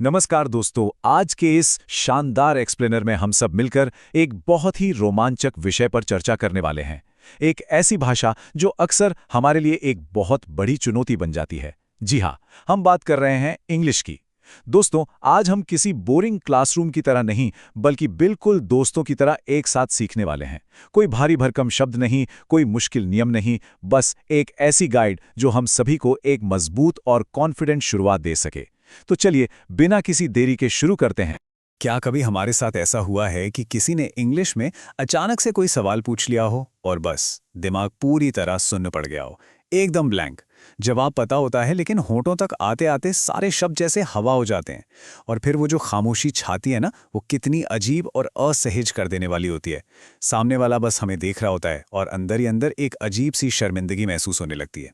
नमस्कार दोस्तों, आज के इस शानदार एक्सप्लेनर में हम सब मिलकर एक बहुत ही रोमांचक विषय पर चर्चा करने वाले हैं। एक ऐसी भाषा जो अक्सर हमारे लिए एक बहुत बड़ी चुनौती बन जाती है। जी हाँ, हम बात कर रहे हैं इंग्लिश की। दोस्तों, आज हम किसी बोरिंग क्लासरूम की तरह नहीं, बल्कि बिल्कुल दोस्तों की तरह एक साथ सीखने वाले हैं। कोई भारी भरकम शब्द नहीं, कोई मुश्किल नियम नहीं, बस एक ऐसी गाइड जो हम सभी को एक मजबूत और कॉन्फिडेंट शुरुआत दे सके। तो चलिए बिना किसी देरी के शुरू करते हैं। क्या कभी हमारे साथ ऐसा हुआ है कि किसी ने इंग्लिश में अचानक से कोई सवाल पूछ लिया हो और बस दिमाग पूरी तरह सुन्न पड़ गया हो, एकदम ब्लैंक। जवाब पता होता है लेकिन होठों तक आते आते सारे शब्द जैसे हवा हो जाते हैं। और फिर वो जो खामोशी छाती है ना, वो कितनी अजीब और असहज कर देने वाली होती है। सामने वाला बस हमें देख रहा होता है और अंदर ही अंदर एक अजीब सी शर्मिंदगी महसूस होने लगती है।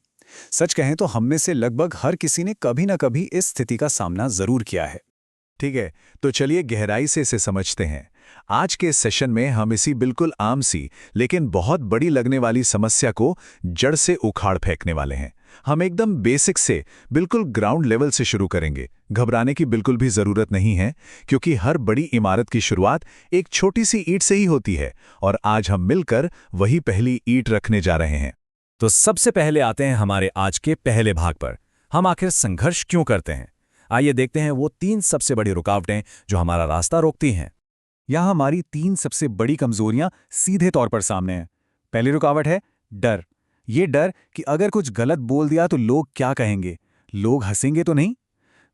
सच कहें तो हम में से लगभग हर किसी ने कभी ना कभी इस स्थिति का सामना जरूर किया है। ठीक है, तो चलिए गहराई से इसे समझते हैं। आज के सेशन में हम इसी बिल्कुल आम सी लेकिन बहुत बड़ी लगने वाली समस्या को जड़ से उखाड़ फेंकने वाले हैं। हम एकदम बेसिक से, बिल्कुल ग्राउंड लेवल से शुरू करेंगे। घबराने की बिल्कुल भी जरूरत नहीं है, क्योंकि हर बड़ी इमारत की शुरुआत एक छोटी सी ईंट से ही होती है और आज हम मिलकर वही पहली ईंट रखने जा रहे हैं। तो सबसे पहले आते हैं हमारे आज के पहले भाग पर। हम आखिर संघर्ष क्यों करते हैं? आइए देखते हैं वो 3 सबसे बड़ी रुकावटें जो हमारा रास्ता रोकती हैं। यहाँ हमारी 3 सबसे बड़ी कमजोरियां सीधे तौर पर सामने हैं। पहली रुकावट है डर। ये डर कि अगर कुछ गलत बोल दिया तो लोग क्या कहेंगे, लोग हंसेंगे तो नहीं।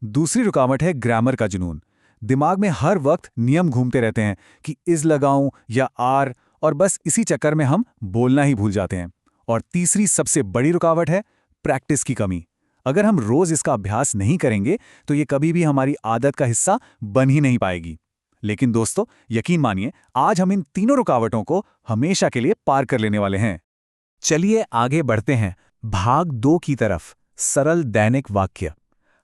दूसरी रुकावट है ग्रामर का जुनून। दिमाग में हर वक्त नियम घूमते रहते हैं कि इज लगाऊं या आर, और बस इसी चक्कर में हम बोलना ही भूल जाते हैं। और तीसरी सबसे बड़ी रुकावट है प्रैक्टिस की कमी। अगर हम रोज इसका अभ्यास नहीं करेंगे तो ये कभी भी हमारी आदत का हिस्सा बन ही नहीं पाएगी। लेकिन दोस्तों, यकीन मानिए, आज हम इन तीनों रुकावटों को हमेशा के लिए पार कर लेने वाले हैं। चलिए आगे बढ़ते हैं भाग 2 की तरफ। सरल दैनिक वाक्य।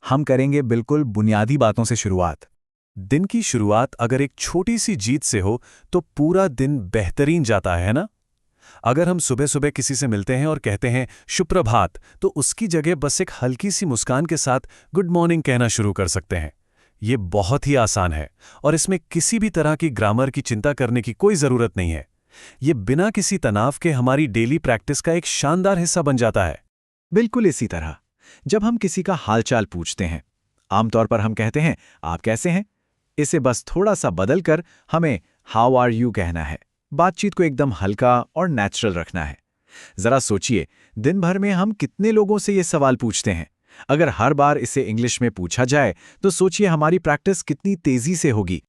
हम करेंगे बिल्कुल बुनियादी बातों से शुरुआत। दिन की शुरुआत अगर एक छोटी सी जीत से हो तो पूरा दिन बेहतरीन जाता है ना? अगर हम सुबह सुबह किसी से मिलते हैं और कहते हैं सुप्रभात, तो उसकी जगह बस एक हल्की सी मुस्कान के साथ गुड मॉर्निंग कहना शुरू कर सकते हैं। ये बहुत ही आसान है और इसमें किसी भी तरह की ग्रामर की चिंता करने की कोई जरूरत नहीं है। ये बिना किसी तनाव के हमारी डेली प्रैक्टिस का एक शानदार हिस्सा बन जाता है। बिल्कुल इसी तरह जब हम किसी का हालचाल पूछते हैं, आमतौर पर हम कहते हैं आप कैसे हैं। इसे बस थोड़ा सा बदलकर हमें हाउ आर यू कहना है। बातचीत को एकदम हल्का और नेचुरल रखना है। जरा सोचिए, दिन भर में हम कितने लोगों से ये सवाल पूछते हैं। अगर हर बार इसे इंग्लिश में पूछा जाए तो सोचिए हमारी प्रैक्टिस कितनी तेजी से होगी।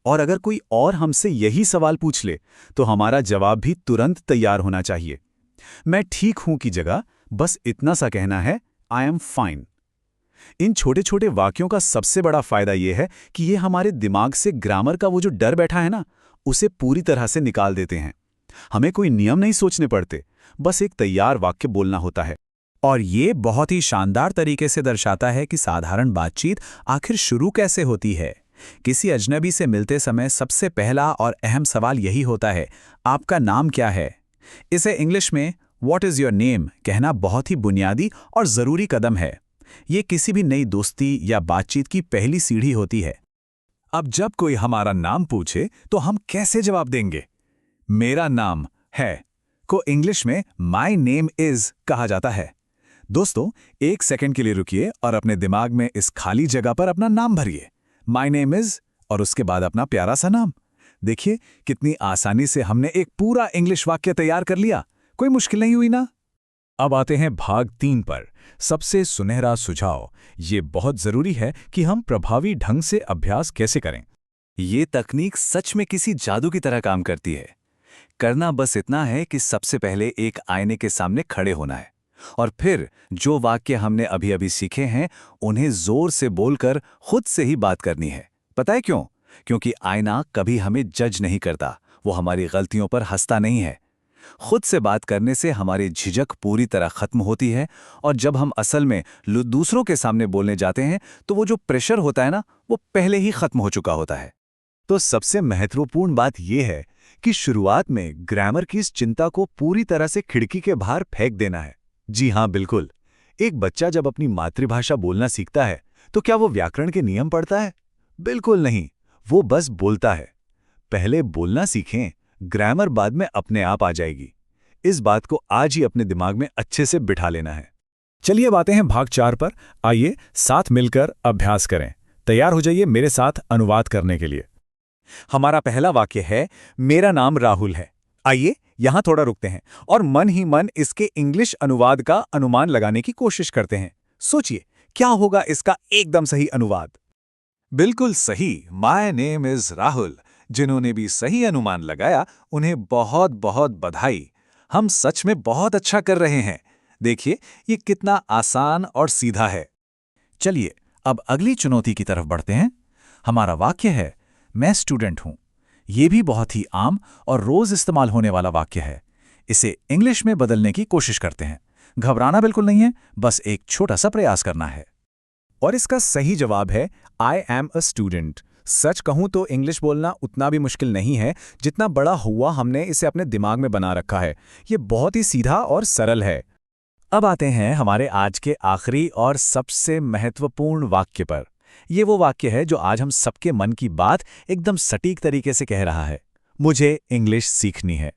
और अगर कोई और हमसे यही सवाल पूछ ले तो हमारा जवाब भी तुरंत तैयार होना चाहिए। मैं ठीक हूं की जगह बस इतना सा कहना है, आई एम फाइन। इन छोटे छोटे वाक्यों का सबसे बड़ा फायदा यह है कि ये हमारे दिमाग से ग्रामर का वो जो डर बैठा है ना, उसे पूरी तरह से निकाल देते हैं। हमें कोई नियम नहीं सोचने पड़ते, बस एक तैयार वाक्य बोलना होता है। और ये बहुत ही शानदार तरीके से दर्शाता है कि साधारण बातचीत आखिर शुरू कैसे होती है। किसी अजनबी से मिलते समय सबसे पहला और अहम सवाल यही होता है, आपका नाम क्या है? इसे इंग्लिश में व्हाट इज योर नेम कहना बहुत ही बुनियादी और जरूरी कदम है। ये किसी भी नई दोस्ती या बातचीत की पहली सीढ़ी होती है। अब जब कोई हमारा नाम पूछे तो हम कैसे जवाब देंगे? मेरा नाम है को इंग्लिश में माई नेम इज कहा जाता है। दोस्तों, एक सेकंड के लिए रुकिए और अपने दिमाग में इस खाली जगह पर अपना नाम भरिए। माई नेम इज और उसके बाद अपना प्यारा सा नाम। देखिए कितनी आसानी से हमने एक पूरा इंग्लिश वाक्य तैयार कर लिया। कोई मुश्किल नहीं हुई ना? अब आते हैं भाग 3 पर। सबसे सुनहरा सुझाव। ये बहुत जरूरी है कि हम प्रभावी ढंग से अभ्यास कैसे करें। ये तकनीक सच में किसी जादू की तरह काम करती है। करना बस इतना है कि सबसे पहले एक आईने के सामने खड़े होना है और फिर जो वाक्य हमने अभी अभी सीखे हैं उन्हें जोर से बोलकर खुद से ही बात करनी है। पता है क्यों? क्योंकि आईना कभी हमें जज नहीं करता, वो हमारी गलतियों पर हंसता नहीं है। खुद से बात करने से हमारी झिझक पूरी तरह खत्म होती है और जब हम असल में दूसरों के सामने बोलने जाते हैं तो वो जो प्रेशर होता है ना, वो पहले ही खत्म हो चुका होता है। तो सबसे महत्वपूर्ण बात यह है कि शुरुआत में ग्रामर की इस चिंता को पूरी तरह से खिड़की के बाहर फेंक देना है। जी हाँ, बिल्कुल। एक बच्चा जब अपनी मातृभाषा बोलना सीखता है तो क्या वो व्याकरण के नियम पढ़ता है? बिल्कुल नहीं, वो बस बोलता है। पहले बोलना सीखें, ग्रामर बाद में अपने आप आ जाएगी। इस बात को आज ही अपने दिमाग में अच्छे से बिठा लेना है। चलिए अब आते हैं भाग 4 पर। आइए साथ मिलकर अभ्यास करें। तैयार हो जाइए मेरे साथ अनुवाद करने के लिए। हमारा पहला वाक्य है, मेरा नाम राहुल है। आइए यहां थोड़ा रुकते हैं और मन ही मन इसके इंग्लिश अनुवाद का अनुमान लगाने की कोशिश करते हैं। सोचिए क्या होगा इसका एकदम सही अनुवाद। बिल्कुल सही, माय नेम इज राहुल। जिन्होंने भी सही अनुमान लगाया उन्हें बहुत बहुत बधाई। हम सच में बहुत अच्छा कर रहे हैं। देखिए ये कितना आसान और सीधा है। चलिए अब अगली चुनौती की तरफ बढ़ते हैं। हमारा वाक्य है, मैं स्टूडेंट हूं। ये भी बहुत ही आम और रोज इस्तेमाल होने वाला वाक्य है। इसे इंग्लिश में बदलने की कोशिश करते हैं। घबराना बिल्कुल नहीं है, बस एक छोटा सा प्रयास करना है। और इसका सही जवाब है आई एम अ स्टूडेंट। सच कहूं तो इंग्लिश बोलना उतना भी मुश्किल नहीं है जितना बड़ा हुआ हमने इसे अपने दिमाग में बना रखा है। ये बहुत ही सीधा और सरल है। अब आते हैं हमारे आज के आखिरी और सबसे महत्वपूर्ण वाक्य पर। ये वो वाक्य है जो आज हम सबके मन की बात एकदम सटीक तरीके से कह रहा है, मुझे इंग्लिश सीखनी है।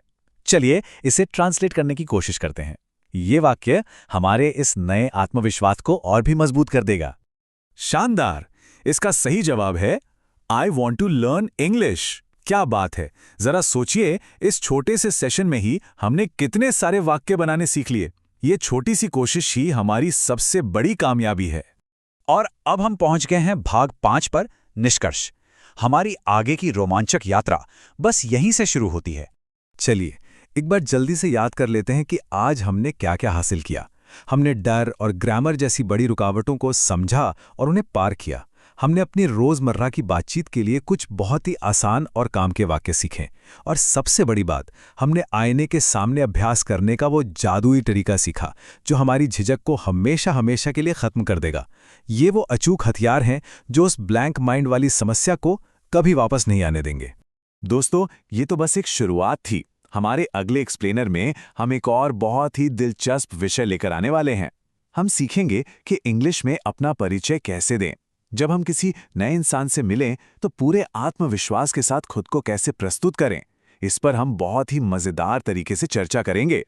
चलिए इसे ट्रांसलेट करने की कोशिश करते हैं। ये वाक्य हमारे इस नए आत्मविश्वास को और भी मजबूत कर देगा। शानदार! इसका सही जवाब है I want to learn English. क्या बात है! जरा सोचिए, इस छोटे से सेशन में ही हमने कितने सारे वाक्य बनाने सीख लिए। ये छोटी सी कोशिश ही हमारी सबसे बड़ी कामयाबी है। और अब हम पहुंच गए हैं भाग 5 पर, निष्कर्ष। हमारी आगे की रोमांचक यात्रा बस यहीं से शुरू होती है। चलिए एक बार जल्दी से याद कर लेते हैं कि आज हमने क्या क्या हासिल किया। हमने डर और ग्रामर जैसी बड़ी रुकावटों को समझा और उन्हें पार किया। हमने अपनी रोजमर्रा की बातचीत के लिए कुछ बहुत ही आसान और काम के वाक्य सीखे। और सबसे बड़ी बात, हमने आईने के सामने अभ्यास करने का वो जादुई तरीका सीखा जो हमारी झिझक को हमेशा हमेशा के लिए खत्म कर देगा। ये वो अचूक हथियार हैं जो उस ब्लैंक माइंड वाली समस्या को कभी वापस नहीं आने देंगे। दोस्तों, ये तो बस एक शुरुआत थी। हमारे अगले एक्सप्लेनर में हम एक और बहुत ही दिलचस्प विषय लेकर आने वाले हैं। हम सीखेंगे कि इंग्लिश में अपना परिचय कैसे दें। जब हम किसी नए इंसान से मिलें तो पूरे आत्मविश्वास के साथ खुद को कैसे प्रस्तुत करें। इस पर हम बहुत ही मजेदार तरीके से चर्चा करेंगे।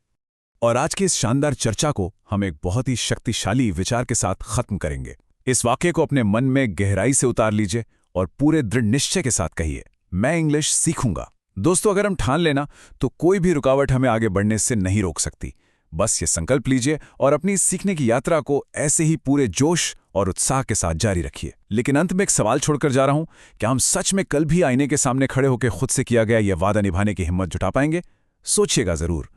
और आज की इस शानदार चर्चा को हम एक बहुत ही शक्तिशाली विचार के साथ खत्म करेंगे। इस वाक्य को अपने मन में गहराई से उतार लीजिए और पूरे दृढ़ निश्चय के साथ कहिए, मैं इंग्लिश सीखूंगा। दोस्तों, अगर हम ठान लेना तो कोई भी रुकावट हमें आगे बढ़ने से नहीं रोक सकती। बस ये संकल्प लीजिए और अपनी सीखने की यात्रा को ऐसे ही पूरे जोश और उत्साह के साथ जारी रखिए। लेकिन अंत में एक सवाल छोड़कर जा रहा हूं, क्या हम सच में कल भी आईने के सामने खड़े होकर खुद से किया गया यह वादा निभाने की हिम्मत जुटा पाएंगे? सोचिएगा जरूर।